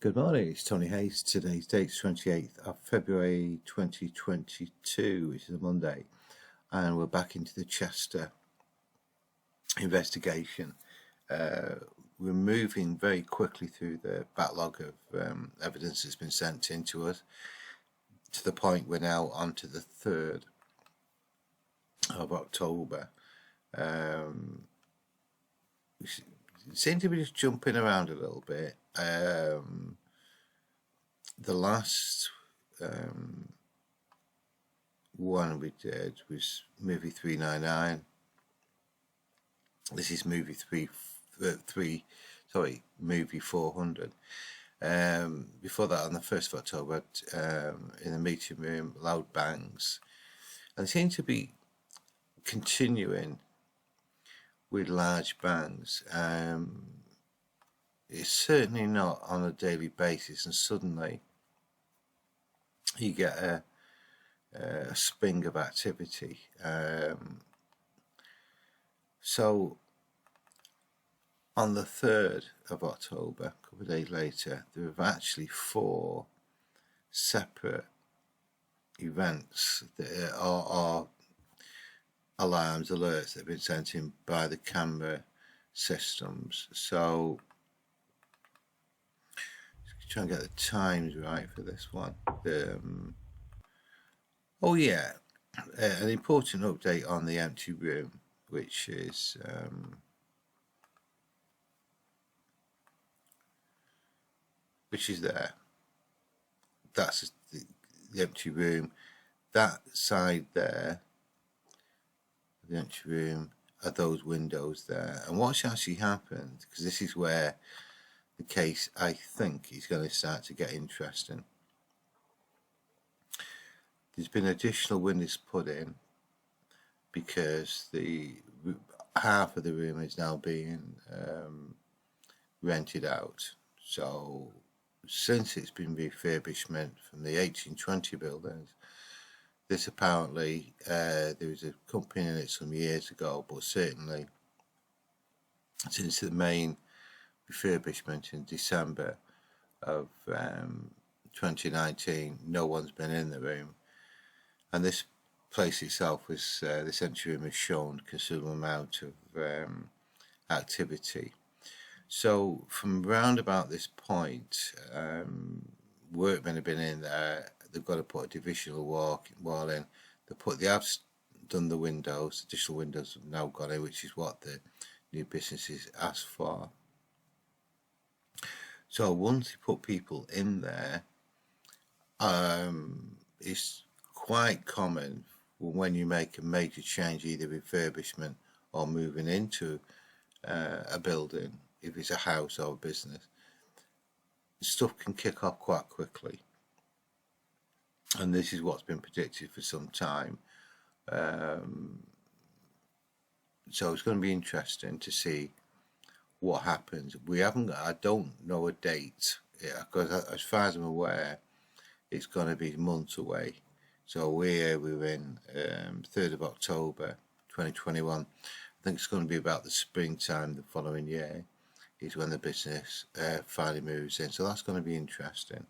Good morning, it's Tony Hayes. Today's date's 28th of February 2022, which is a Monday, and we're back into the Chester investigation. We're moving very quickly through the backlog of evidence that's been sent in to us, to the point we're now on to the 3rd of October. We seem to be just jumping around a little bit. The last one we did was movie 399. This is movie movie 400. Before that, on the 1st of October, in the meeting room, loud bangs, and they seem to be continuing with large bangs. It's certainly not on a daily basis, and suddenly you get a spring of activity. So on the 3rd of October, a couple of days later, there were actually 4 separate events that are alarms, alerts that have been sent in by the camera systems. So try and get the times right for this one. Oh yeah, an important update on the empty room, which is there. That's the empty room. That side there, the empty room, are those windows there. And what's actually happened, because this is where the case, I think, is going to start to get interesting. There's been additional windows put in because the half of the room is now being rented out. So since it's been refurbishment from the 1820 buildings, this apparently, there was a company in it some years ago, but certainly since the main refurbishment in December of 2019, no one's been in the room, and this place itself was this entry room has shown considerable amount of activity. So from round about this point, workmen have been in there. They've got to put a divisional wall in. They have done the windows. Additional windows have now gone in, which is what the new businesses asked for. So once you put people in there, it's quite common when you make a major change, either refurbishment or moving into a building, if it's a house or a business, stuff can kick off quite quickly. And this is what's been predicted for some time. So it's going to be interesting to see what happens. I don't know a date, because as far as I'm aware, it's going to be months away. So we're in 3rd of October 2021. I think it's going to be about the springtime the following year is when the business finally moves in. So that's going to be interesting.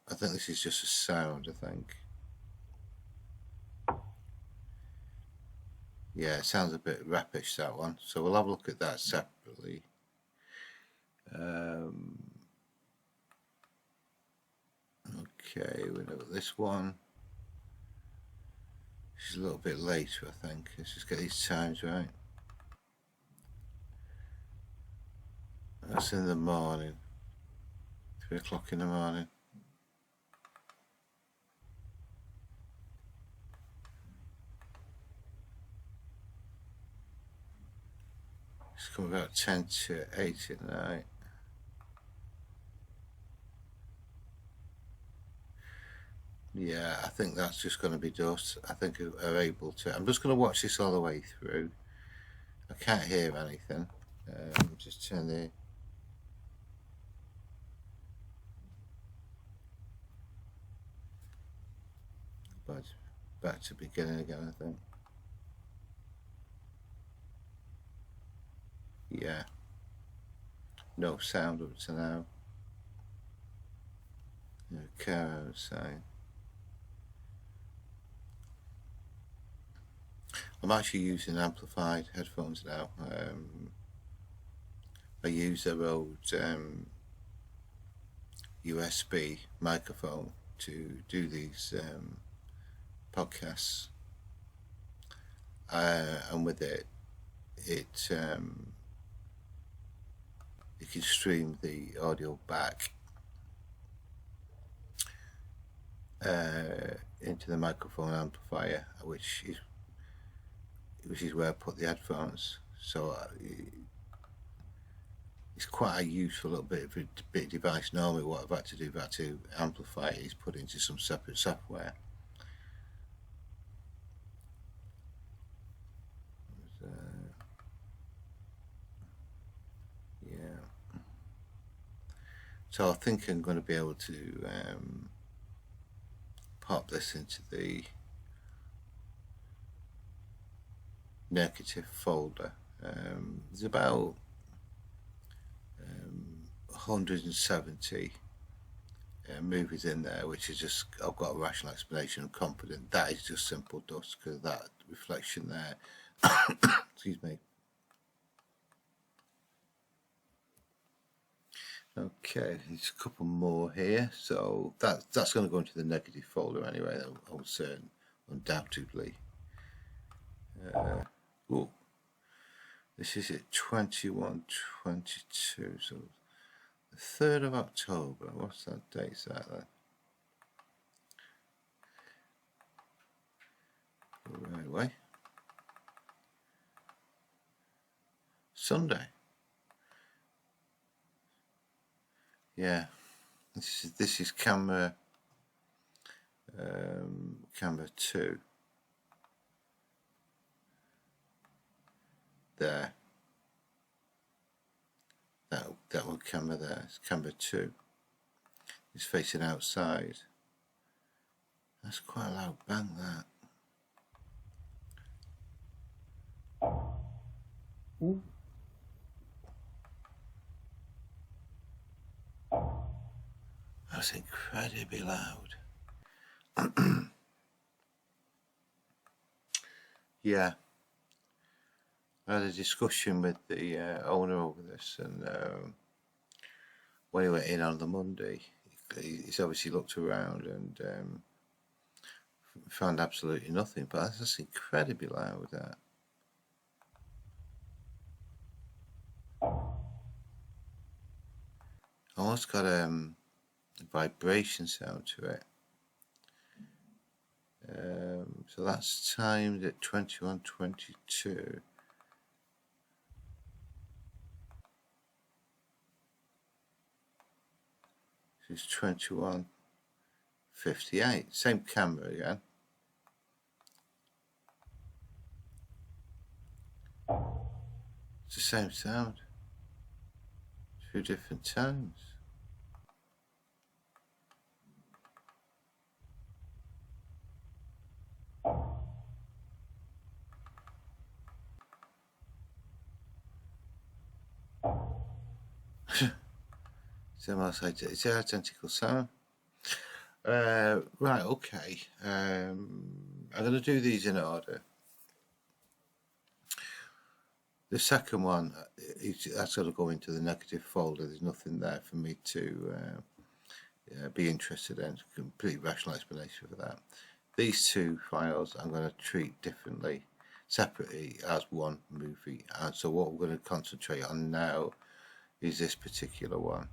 I think this is just a sound, I think. Yeah, it sounds a bit rapish, that one. So we'll have a look at that separately. Okay, we know this one. This is a little bit later, I think. Let's just get these times right. That's in the morning. 3 o'clock in the morning. It's come about 10 to 8 at night. Yeah, I think that's just going to be dust. I think are able to. I'm just going to watch this all the way through. I can't hear anything. Just turn the. But back to beginning again, I think. Yeah. No sound up to now. Caro saying, I'm actually using amplified headphones now. I use their old USB microphone to do these podcasts, and with it you can stream the audio back into the microphone amplifier, which is where I put the headphones. So it's quite a useful little bit of device. Normally what I've had to do, to amplify it, is put into some separate software. Yeah. So I think I'm going to be able to pop this into the negative folder. There's about 170 movies in there, which is just, I've got a rational explanation. I'm confident that is just simple dust, because that reflection there excuse me. Okay, there's a couple more here, so that's going to go into the negative folder anyway, I'm certain, undoubtedly. Oh, this is at 21:22, so the 3rd of October. What's that date? Is that then? Right away. Sunday. Yeah, this is camera 2. There. That one camera there is camera 2. It's facing outside. That's quite a loud bang, that. Ooh. That's incredibly loud. Yeah. I had a discussion with the owner over this, and when he went in on the Monday, he's obviously looked around and found absolutely nothing, but that's just incredibly loud, that. Almost got a vibration sound to it. So that's timed at 21:22. It's 21:58. Same camera again. It's the same sound. 2 different tones. It's almost like it's an identical sound. Right, okay. I'm going to do these in order. The second one, that's going to go into the negative folder. There's nothing there for me to be interested in. Complete rational explanation for that. These 2 files I'm going to treat differently, separately, as one movie. And so what we're going to concentrate on now is this particular one,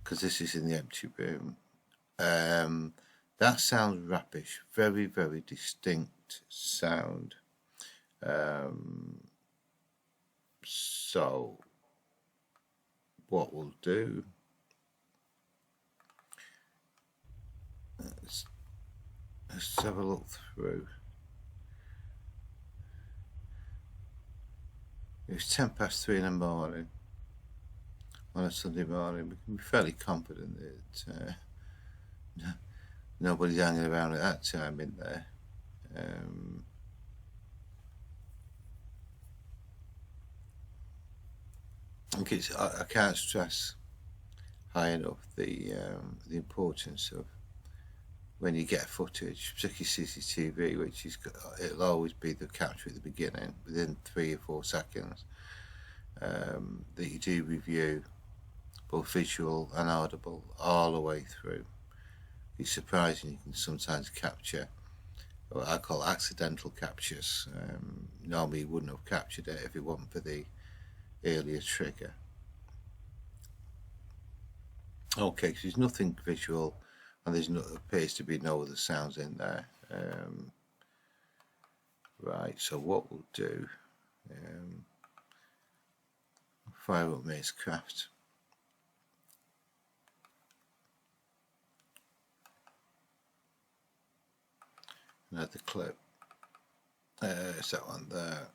because this is in the empty room. That sounds rapish, very, very distinct sound. So what we'll do, let's have a look through. It was 3:10 in the morning on a Sunday morning. We can be fairly confident that nobody's hanging around at that time in there. I can't stress high enough the importance of when you get footage, particularly CCTV, which it'll always be the capture at the beginning within 3 or 4 seconds, that you do review both visual and audible all the way through. It's surprising you can sometimes capture what I call accidental captures. Normally you wouldn't have captured it if it wasn't for the earlier trigger. Okay, so there's nothing visual, and appears to be no other sounds in there. Right, so what we'll do, fire up Macecraft. And add the clip. It's that one there.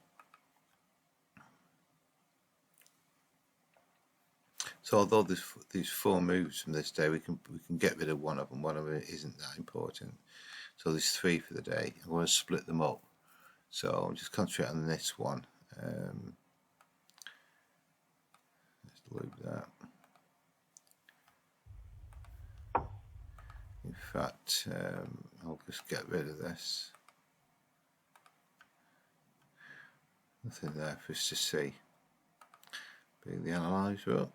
So although there's 4 moves from this day, we can get rid of one of them. One of them isn't that important. So there's 3 for the day. I'm going to split them up. So I'll just concentrate on this one. Let's loop that. In fact, I'll just get rid of this. Nothing there for us to see. Bring the analyzer up.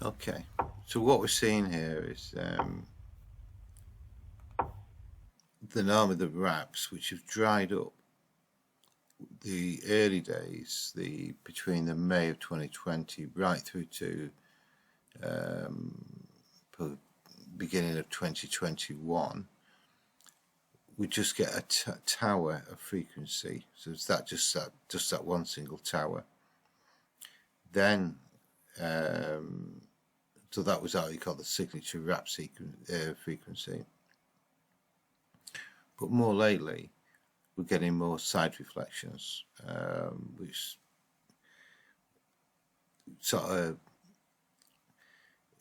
Okay, so what we're seeing here is the name of the wraps, which have dried up the early days, between the May of 2020 right through to beginning of 2021. We just get a tower of frequency, so it's just that one single tower. Then so that was how you call the signature wrap frequency. But more lately, we're getting more side reflections, which sort of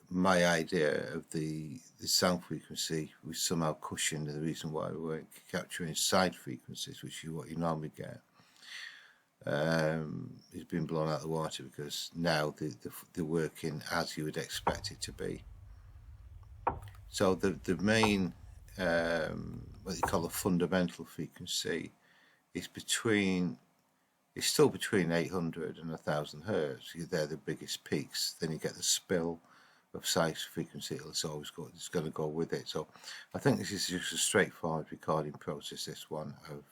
my idea of the sound frequency was somehow cushioned. The reason why we weren't capturing side frequencies, which is what you normally get, it's been blown out of the water, because now they're working as you would expect it to be. So the main what you call the fundamental frequency is still between 800 and 1000 hertz. They're the biggest peaks. Then you get the spill of size frequency. It's going to go with it. So I think this is just a straightforward recording process. This one of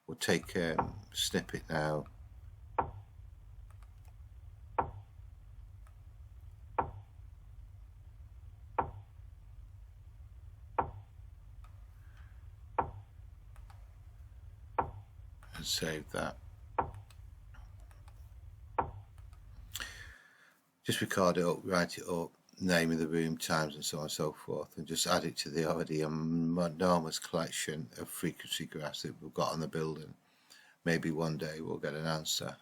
we'll take a snippet now. And save that. Just record it up, write it up, name of the room, times and so on and so forth, and just add it to the already enormous collection of frequency graphs that we've got on the building. Maybe one day we'll get an answer.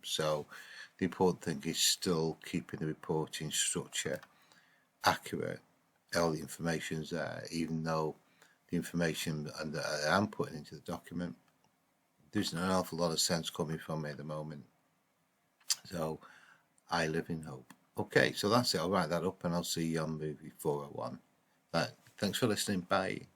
So the important thing is still keeping the reporting structure accurate. All the information's there, even though the information that I am putting into the document, there's an awful lot of sense coming from me at the moment. So I live in hope. Okay, so that's it. I'll write that up and I'll see you on movie 401. Thanks for listening. Bye.